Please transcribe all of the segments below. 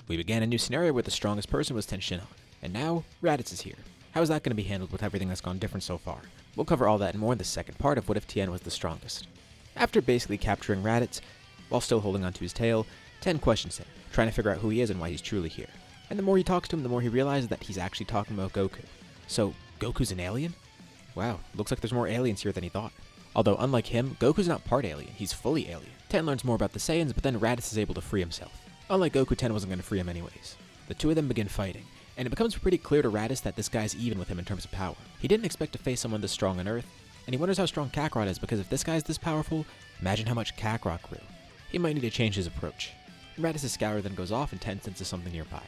We began a new scenario where the strongest person was Tien, and now Raditz is here. How is that going to be handled with everything that's gone different so far? We'll cover all that and more in the second part of What If Tien Was the Strongest. After basically capturing Raditz, while still holding onto his tail, Tien questions him, trying to figure out who he is and why he's truly here. And the more he talks to him, the more he realizes that he's actually talking about Goku. So, Goku's an alien? Wow, looks like there's more aliens here than he thought. Although, unlike him, Goku's not part alien, he's fully alien. Tien learns more about the Saiyans, but then Raditz is able to free himself. Unlike Goku, Tien wasn't going to free him anyways. The two of them begin fighting, and it becomes pretty clear to Raditz that this guy's even with him in terms of power. He didn't expect to face someone this strong on Earth, and he wonders how strong Kakarot is because if this guy's this powerful, imagine how much Kakarot grew. He might need to change his approach. Raditz's scour then goes off and Tien senses something nearby.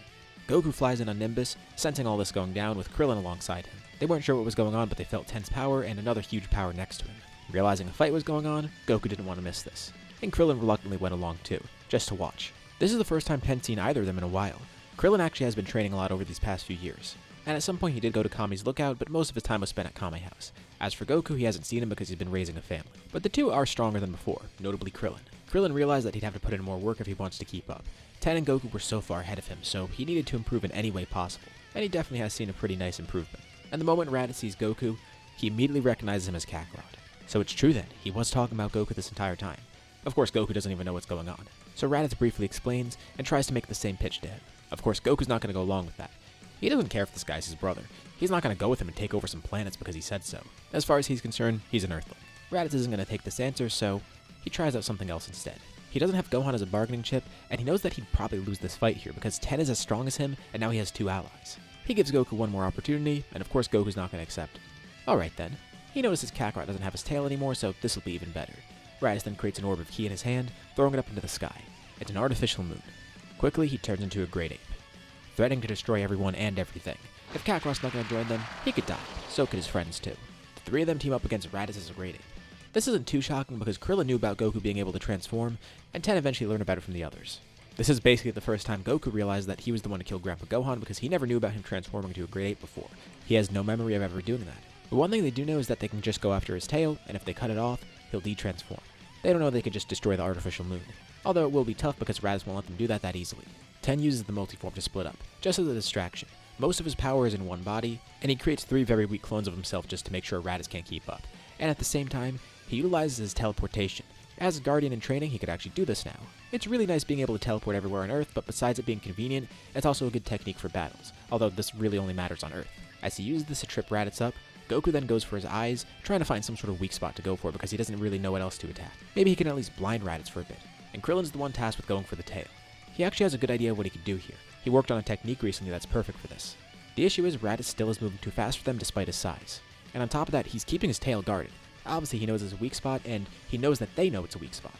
Goku flies in on Nimbus, sensing all this going down with Krillin alongside him. They weren't sure what was going on, but they felt Tien's power and another huge power next to him. Realizing a fight was going on, Goku didn't want to miss this, and Krillin reluctantly went along too, just to watch. This is the first time Tien's seen either of them in a while. Krillin actually has been training a lot over these past few years, and at some point he did go to Kami's lookout, but most of his time was spent at Kame House. As for Goku, he hasn't seen him because he's been raising a family. But the two are stronger than before, notably Krillin. Krillin realized that he'd have to put in more work if he wants to keep up. Tien and Goku were so far ahead of him, so he needed to improve in any way possible, and he definitely has seen a pretty nice improvement. And the moment Raditz sees Goku, he immediately recognizes him as Kakarot. So it's true then, he was talking about Goku this entire time. Of course, Goku doesn't even know what's going on, so Raditz briefly explains and tries to make the same pitch to him. Of course, Goku's not going to go along with that. He doesn't care if this guy's his brother. He's not going to go with him and take over some planets because he said so. As far as he's concerned, he's an Earthling. Raditz isn't going to take this answer, so he tries out something else instead. He doesn't have Gohan as a bargaining chip, and he knows that he'd probably lose this fight here because Tien is as strong as him, and now he has two allies. He gives Goku one more opportunity, and of course Goku's not going to accept it. Alright then. He notices Kakarot doesn't have his tail anymore, so this will be even better. Raditz then creates an orb of ki in his hand, throwing it up into the sky. It's an artificial moon. Quickly, he turns into a Great Ape, threatening to destroy everyone and everything. If Kakarot's not going to join them, he could die. So could his friends too. The three of them team up against Raditz as a Great Ape. This isn't too shocking because Krillin knew about Goku being able to transform, and Tien eventually learned about it from the others. This is basically the first time Goku realized that he was the one to kill Grandpa Gohan because he never knew about him transforming into a Great Ape before. He has no memory of ever doing that. But one thing they do know is that they can just go after his tail, and if they cut it off, he'll de-transform. They don't know they could just destroy the artificial moon. Although it will be tough because Raditz won't let them do that easily. Tien uses the multiform to split up, just as a distraction. Most of his power is in one body, and he creates 3 very weak clones of himself just to make sure Raditz can't keep up. And at the same time, he utilizes his teleportation. As a Guardian in training, he could actually do this now. It's really nice being able to teleport everywhere on Earth, but besides it being convenient, it's also a good technique for battles, although this really only matters on Earth. As he uses this to trip Raditz up, Goku then goes for his eyes, trying to find some sort of weak spot to go for because he doesn't really know what else to attack. Maybe he can at least blind Raditz for a bit. And Krillin's the one tasked with going for the tail. He actually has a good idea of what he could do here. He worked on a technique recently that's perfect for this. The issue is Raditz still is moving too fast for them despite his size. And on top of that, he's keeping his tail guarded. Obviously he knows it's a weak spot, and he knows that they know it's a weak spot.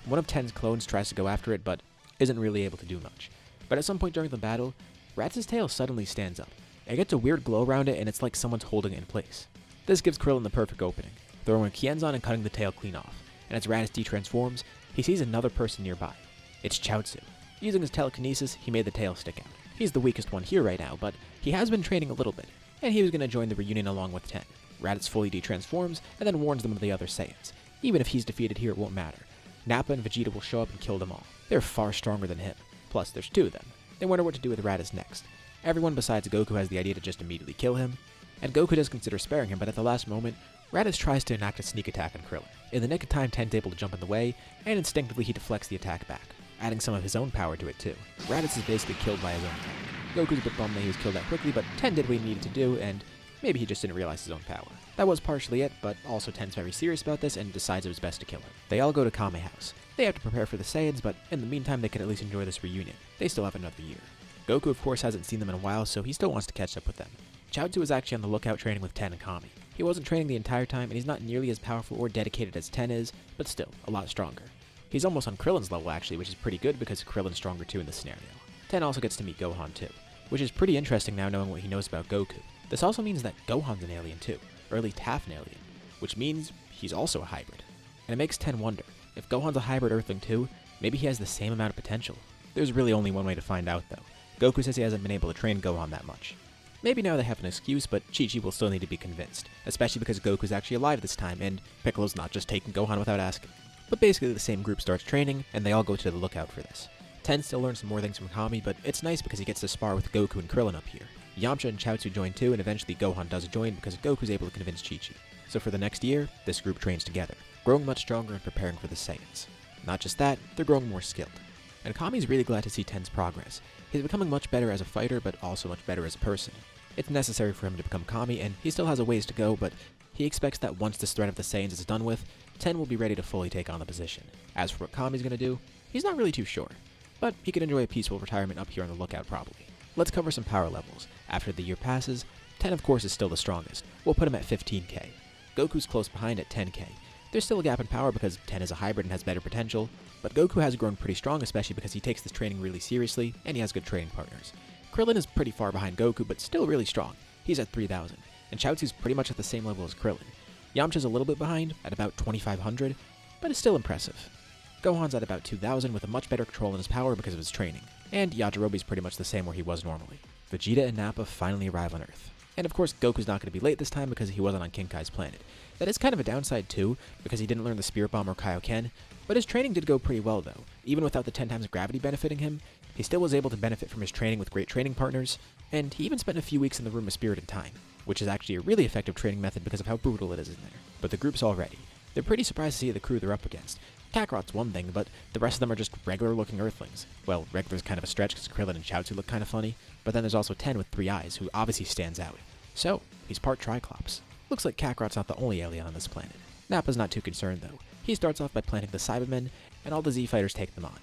One of Tien's clones tries to go after it, but isn't really able to do much. But at some point during the battle, Raditz's tail suddenly stands up. It gets a weird glow around it, and it's like someone's holding it in place. This gives Krillin the perfect opening, throwing a Tien's on and cutting the tail clean off. And as Raditz de-transforms, he sees another person nearby. It's Chaozu. Using his telekinesis, he made the tail stick out. He's the weakest one here right now, but he has been training a little bit, and he was going to join the reunion along with Tien. Raditz fully de-transforms, and then warns them of the other Saiyans. Even if he's defeated here, it won't matter. Nappa and Vegeta will show up and kill them all. They're far stronger than him. Plus, there's 2 of them. They wonder what to do with Raditz next. Everyone besides Goku has the idea to just immediately kill him, and Goku does consider sparing him, but at the last moment, Raditz tries to enact a sneak attack on Krillin. In the nick of time, Tien's able to jump in the way, and instinctively he deflects the attack back, adding some of his own power to it too. Raditz is basically killed by his own attack. Goku's a bit bummed that he was killed that quickly, but Tien did what he needed to do, and maybe he just didn't realize his own power. That was partially it, but also Tien's very serious about this and decides it was best to kill him. They all go to Kame House. They have to prepare for the Saiyans, but in the meantime they can at least enjoy this reunion. They still have another year. Goku of course hasn't seen them in a while, so he still wants to catch up with them. Chaozu is actually on the lookout training with Tien and Kami. He wasn't training the entire time, and he's not nearly as powerful or dedicated as Tien is, but still, a lot stronger. He's almost on Krillin's level actually, which is pretty good because Krillin's stronger too in this scenario. Tien also gets to meet Gohan too, which is pretty interesting now knowing what he knows about Goku. This also means that Gohan's an alien too, or at least half an alien, which means he's also a hybrid. And it makes Tien wonder, if Gohan's a hybrid Earthling too, maybe he has the same amount of potential. There's really only one way to find out though. Goku says he hasn't been able to train Gohan that much. Maybe now they have an excuse, but Chi-Chi will still need to be convinced, especially because Goku's actually alive this time, and Piccolo's not just taking Gohan without asking. But basically the same group starts training, and they all go to the lookout for this. Tien still learns some more things from Kami, but it's nice because he gets to spar with Goku and Krillin up here. Yamcha and Chaozu join too, and eventually Gohan does join because Goku's able to convince Chi-Chi. So for the next year, this group trains together, growing much stronger and preparing for the Saiyans. Not just that, they're growing more skilled. And Kami's really glad to see Tien's progress. He's becoming much better as a fighter, but also much better as a person. It's necessary for him to become Kami, and he still has a ways to go, but he expects that once this threat of the Saiyans is done with, Tien will be ready to fully take on the position. As for what Kami's gonna do, he's not really too sure. But he could enjoy a peaceful retirement up here on the lookout probably. Let's cover some power levels. After the year passes, Tien of course is still the strongest. We'll put him at 15k. Goku's close behind at 10k. There's still a gap in power because Tien is a hybrid and has better potential, but Goku has grown pretty strong, especially because he takes this training really seriously and he has good training partners. Krillin is pretty far behind Goku, but still really strong. He's at 3000, and Chaozu's pretty much at the same level as Krillin. Yamcha's a little bit behind, at about 2500, but is still impressive. Gohan's at about 2000 with a much better control in his power because of his training, and Yajirobe's pretty much the same where he was normally. Vegeta and Nappa finally arrive on Earth. And of course, Goku's not going to be late this time because he wasn't on King Kai's planet. That is kind of a downside too, because he didn't learn the Spirit Bomb or Kaioken, but his training did go pretty well though. Even without the 10 times gravity benefiting him, he still was able to benefit from his training with great training partners, and he even spent a few weeks in the Room of Spirit and Time, which is actually a really effective training method because of how brutal it is in there. But the group's all ready. They're pretty surprised to see the crew they're up against. Kakarot's one thing, but the rest of them are just regular-looking Earthlings. Well, regular's kind of a stretch because Krillin and Chaozu look kind of funny, but then there's also Tien with 3 eyes, who obviously stands out. So, he's part Triclops. Looks like Kakarot's not the only alien on this planet. Nappa's not too concerned though. He starts off by planting the Cybermen, and all the Z-Fighters take them on.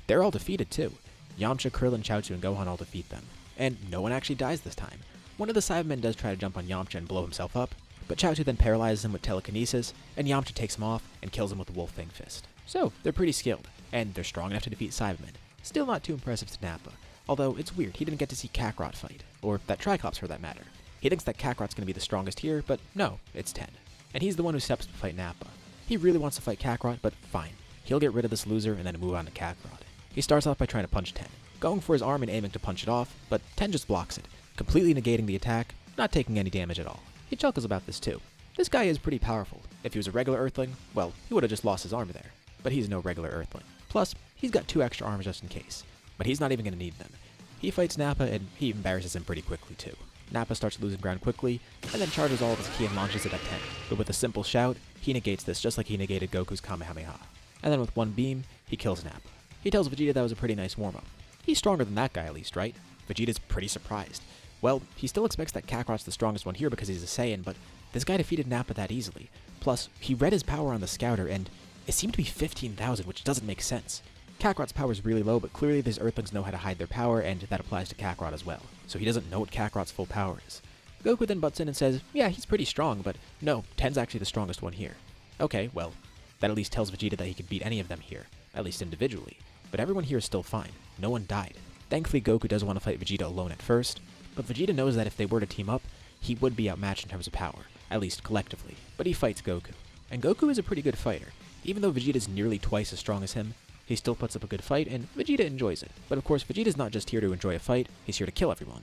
They're all defeated too. Yamcha, Krillin, Chaozu, and Gohan all defeat them. And no one actually dies this time. One of the Cybermen does try to jump on Yamcha and blow himself up, but Chaozu then paralyzes him with telekinesis, and Yamcha takes him off and kills him with the Wolf Fang Fist. So, they're pretty skilled, and they're strong enough to defeat Cybermen. Still not too impressive to Nappa, although it's weird he didn't get to see Kakarot fight, or that Triclops for that matter. He thinks that Kakarot's going to be the strongest here, but no, it's Tien. And he's the one who steps to fight Nappa. He really wants to fight Kakarot, but fine. He'll get rid of this loser and then move on to Kakarot. He starts off by trying to punch Tien, going for his arm and aiming to punch it off, but Tien just blocks it, completely negating the attack, not taking any damage at all. He chuckles about this too. This guy is pretty powerful. If he was a regular Earthling, well, he would have just lost his arm there. But he's no regular Earthling. Plus, he's got 2 extra arms just in case. But he's not even going to need them. He fights Nappa and he embarrasses him pretty quickly too. Nappa starts losing ground quickly, and then charges all of his ki and launches it at Tien. But with a simple shout, he negates this just like he negated Goku's Kamehameha. And then with one beam, he kills Nappa. He tells Vegeta that was a pretty nice warm-up. He's stronger than that guy at least, right? Vegeta's pretty surprised. Well, he still expects that Kakarot's the strongest one here because he's a Saiyan, but this guy defeated Nappa that easily. Plus, he read his power on the scouter, and it seemed to be 15,000, which doesn't make sense. Kakarot's power is really low, but clearly these Earthlings know how to hide their power, and that applies to Kakarot as well. So he doesn't know what Kakarot's full power is. Goku then butts in and says, yeah, he's pretty strong, but no, Tien's actually the strongest one here. Okay, well, that at least tells Vegeta that he could beat any of them here, at least individually. But everyone here is still fine. No one died. Thankfully, Goku does want to fight Vegeta alone at first, but Vegeta knows that if they were to team up, he would be outmatched in terms of power, at least collectively. But he fights Goku. And Goku is a pretty good fighter. Even though Vegeta's nearly twice as strong as him, he still puts up a good fight, and Vegeta enjoys it. But of course, Vegeta's not just here to enjoy a fight, he's here to kill everyone.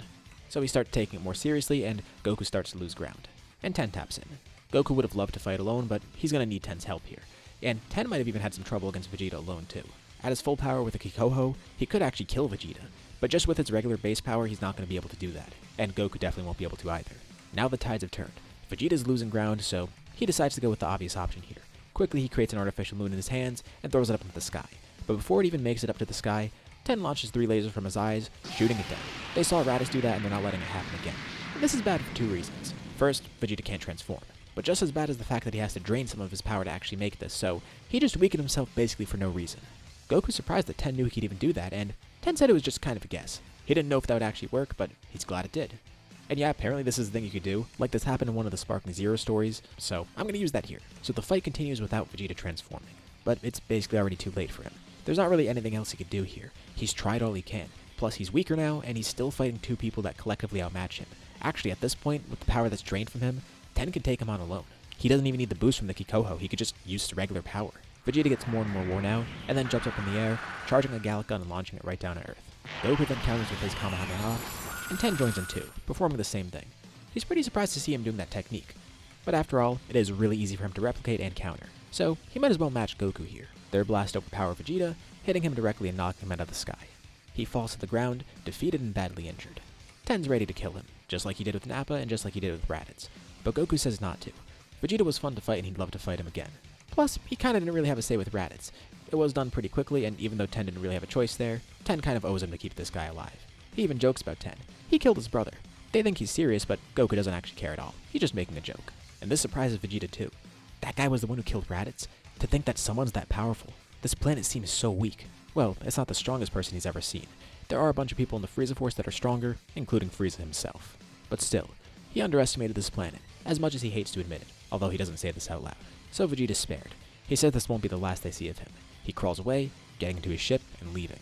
So he starts taking it more seriously, and Goku starts to lose ground. And Tien taps in. Goku would have loved to fight alone, but he's gonna need Ten's help here. And Tien might have even had some trouble against Vegeta alone too. At his full power with the Kikoho, he could actually kill Vegeta. But just with his regular base power, he's not going to be able to do that. And Goku definitely won't be able to either. Now the tides have turned. Vegeta's losing ground, so he decides to go with the obvious option here. Quickly, he creates an artificial moon in his hands and throws it up into the sky. But before it even makes it up to the sky, Tien launches 3 lasers from his eyes, shooting it down. They saw Raditz do that and they're not letting it happen again. And this is bad for 2 reasons. First, Vegeta can't transform. But just as bad is the fact that he has to drain some of his power to actually make this, so he just weakened himself basically for no reason. Goku's surprised that Tien knew he could even do that, and Tien said it was just kind of a guess. He didn't know if that would actually work, but he's glad it did. And yeah, apparently this is the thing you could do, like this happened in one of the Sparking Zero stories, so I'm going to use that here. So the fight continues without Vegeta transforming, but it's basically already too late for him. There's not really anything else he could do here. He's tried all he can. Plus he's weaker now, and he's still fighting 2 people that collectively outmatch him. Actually, at this point, with the power that's drained from him, Tien can take him on alone. He doesn't even need the boost from the Kikoho, he could just use regular power. Vegeta gets more and more worn out, and then jumps up in the air, charging a Gallic gun and launching it right down at Earth. Goku then counters with his Kamehameha, and Tien joins in too, performing the same thing. He's pretty surprised to see him doing that technique. But after all, it is really easy for him to replicate and counter, so he might as well match Goku here. Their blast overpower Vegeta, hitting him directly and knocking him out of the sky. He falls to the ground, defeated and badly injured. Tien's ready to kill him, just like he did with Nappa and just like he did with Raditz, but Goku says not to. Vegeta was fun to fight and he'd love to fight him again. Plus, he kinda didn't really have a say with Raditz. It was done pretty quickly, and even though Tien didn't really have a choice there, Tien kind of owes him to keep this guy alive. He even jokes about Tien. He killed his brother. They think he's serious, but Goku doesn't actually care at all. He's just making a joke. And this surprises Vegeta too. That guy was the one who killed Raditz? To think that someone's that powerful. This planet seems so weak. Well, it's not the strongest person he's ever seen. There are a bunch of people in the Frieza Force that are stronger, including Frieza himself. But still, he underestimated this planet, as much as he hates to admit it, although he doesn't say this out loud. So Vegeta's spared. He says this won't be the last they see of him. He crawls away, getting into his ship and leaving.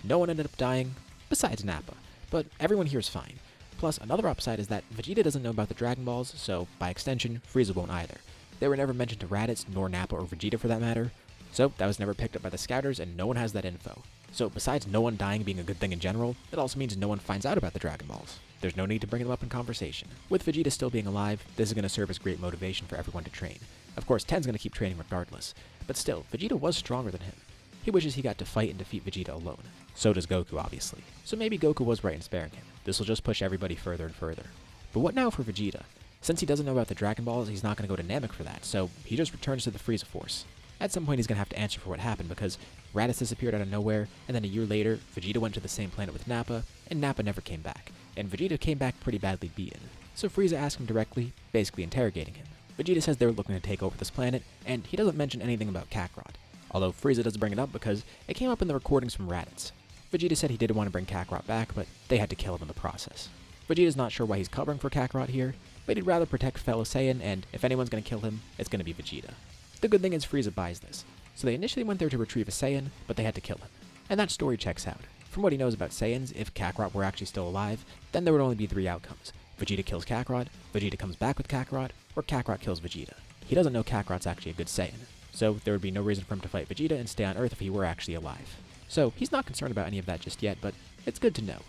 No one ended up dying, besides Nappa, but everyone here is fine. Plus, another upside is that Vegeta doesn't know about the Dragon Balls, so by extension, Frieza won't either. They were never mentioned to Raditz, nor Nappa or Vegeta for that matter, so that was never picked up by the scouters and no one has that info. So besides no one dying being a good thing in general, it also means no one finds out about the Dragon Balls. There's no need to bring them up in conversation. With Vegeta still being alive, this is going to serve as great motivation for everyone to train. Of course, Tien's going to keep training regardless, but still, Vegeta was stronger than him. He wishes he got to fight and defeat Vegeta alone. So does Goku, obviously. So maybe Goku was right in sparing him. This will just push everybody further and further. But what now for Vegeta? Since he doesn't know about the Dragon Balls, he's not going to go to Namek for that, so he just returns to the Frieza Force. At some point he's going to have to answer for what happened because Raditz disappeared out of nowhere, and then a year later, Vegeta went to the same planet with Nappa, and Nappa never came back. And Vegeta came back pretty badly beaten. So Frieza asked him directly, basically interrogating him. Vegeta says they were looking to take over this planet, and he doesn't mention anything about Kakarot. Although Frieza does bring it up because it came up in the recordings from Raditz. Vegeta said he did want to bring Kakarot back, but they had to kill him in the process. Vegeta's not sure why he's covering for Kakarot here, but he'd rather protect fellow Saiyan, and if anyone's going to kill him, it's going to be Vegeta. The good thing is Frieza buys this. So they initially went there to retrieve a Saiyan, but they had to kill him. And that story checks out. From what he knows about Saiyans, if Kakarot were actually still alive, then there would only be 3 outcomes. Vegeta kills Kakarot, Vegeta comes back with Kakarot, or Kakarot kills Vegeta. He doesn't know Kakarot's actually a good Saiyan, so there would be no reason for him to fight Vegeta and stay on Earth if he were actually alive. So he's not concerned about any of that just yet, but it's good to know.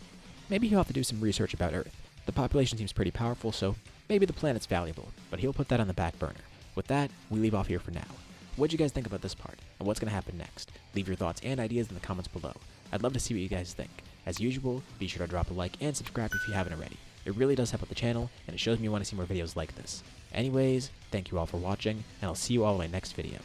Maybe he'll have to do some research about Earth. The population seems pretty powerful, so maybe the planet's valuable, but he'll put that on the back burner. With that, we leave off here for now. What'd you guys think about this part, and what's going to happen next? Leave your thoughts and ideas in the comments below. I'd love to see what you guys think. As usual, be sure to drop a like and subscribe if you haven't already. It really does help out the channel, and it shows me you want to see more videos like this. Anyways, thank you all for watching, and I'll see you all in my next video.